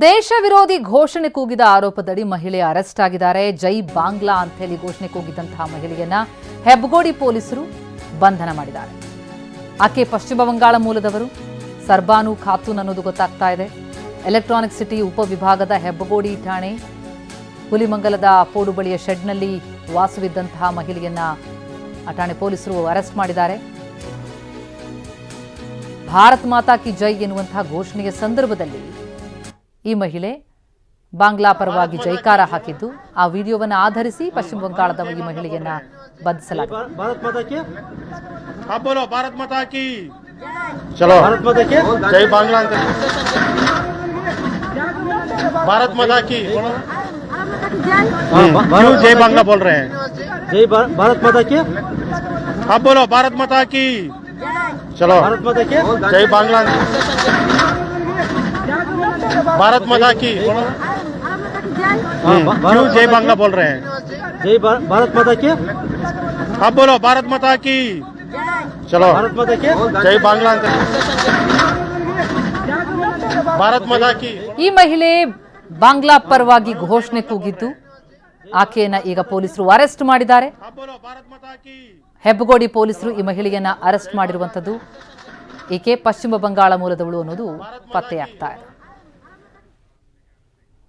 ದೇಶ ವಿರೋಧಿ ಘೋಷಣೆ ಕೂಗಿದ ಆರೋಪದಡಿ ಮಹಿಳೆ ಅರೆಸ್ಟ್ ಆಗಿದ್ದಾರೆ. ಜೈ ಬಾಂಗ್ಲಾ ಅಂತ ಹೇಳಿ ಘೋಷಣೆ ಕೂಗಿದಂತಹ ಮಹಿಳೆಯನ್ನ ಹೆಬ್ಬಗೋಡಿ ಪೊಲೀಸರು ಬಂಧನ ಮಾಡಿದ್ದಾರೆ. ಆಕೆ ಪಶ್ಚಿಮ ಬಂಗಾಳ ಮೂಲದವರು, ಸರ್ಬಾನು ಖಾತೂನ್ ಅನ್ನೋದು ಗೊತ್ತಾಗ್ತಾ ಇದೆ. ಎಲೆಕ್ಟ್ರಾನಿಕ್ ಸಿಟಿ ಉಪವಿಭಾಗದ ಹೆಬ್ಬಗೋಡಿ ಠಾಣೆ ಹುಲಿಮಂಗಲದ ಪೋಡು ಬಳಿಯ ಶೆಡ್ನಲ್ಲಿ ವಾಸವಿದ್ದಂತಹ ಮಹಿಳೆಯನ್ನ ಠಾಣೆ ಪೊಲೀಸರು ಅರೆಸ್ಟ್ ಮಾಡಿದ್ದಾರೆ. ಭಾರತ್ ಮಾತಾ ಕಿ ಜೈ ಎನ್ನುವಂತಹ ಘೋಷಣೆಯ ಸಂದರ್ಭದಲ್ಲಿ ಈ ಮಹಿಳೆ ಬಾಂಗ್ಲಾ ಪರವಾಗಿ ಜೈಕಾರ ಹಾಕಿದ್ದು, ಆ ವಿಡಿಯೋವನ್ನು ಆಧರಿಸಿ ಪಶ್ಚಿಮ ಬಂಗಾಳದ ಈ ಮಹಿಳೆಯನ್ನ ಬಂಧಿಸಲಾಗಿದೆ. भारत माता की आप बोलो भारत माता की चलो भारत माता की जय बांग्ला भारत माता की क्यों जय बांग्ला बोल रहे हैं? जय भारत माता की आप बोलो भारत माता की चलो भारत माता की जय बांग्ला भारत माता की क्यों जय बांग्ला बोल रहे हैं? जय भारत माता की आप बोलो भारत माता की चलो भारत माता की जय बांग्ला भारत माता की ಈ ಮಹಿಳೆ ಬಾಂಗ್ಲಾ ಪರವಾಗಿ ಘೋಷಣೆ ಕೂಗಿದ್ದು, ಆಕೆಯನ್ನ ಈಗ ಪೊಲೀಸರು ಅರೆಸ್ಟ್ ಮಾಡಿದ್ದಾರೆ. ಹೆಬ್ಬಗೋಡಿ ಪೊಲೀಸರು ಈ ಮಹಿಳೆಯನ್ನ ಅರೆಸ್ಟ್ ಮಾಡಿರುವಂತದ್ದು. ಈಕೆ ಪಶ್ಚಿಮ ಬಂಗಾಳ ಮೂಲದವಳು ಅನ್ನೋದು ಪತ್ತೆಯಾಗ್ತಾ ಇದೆ.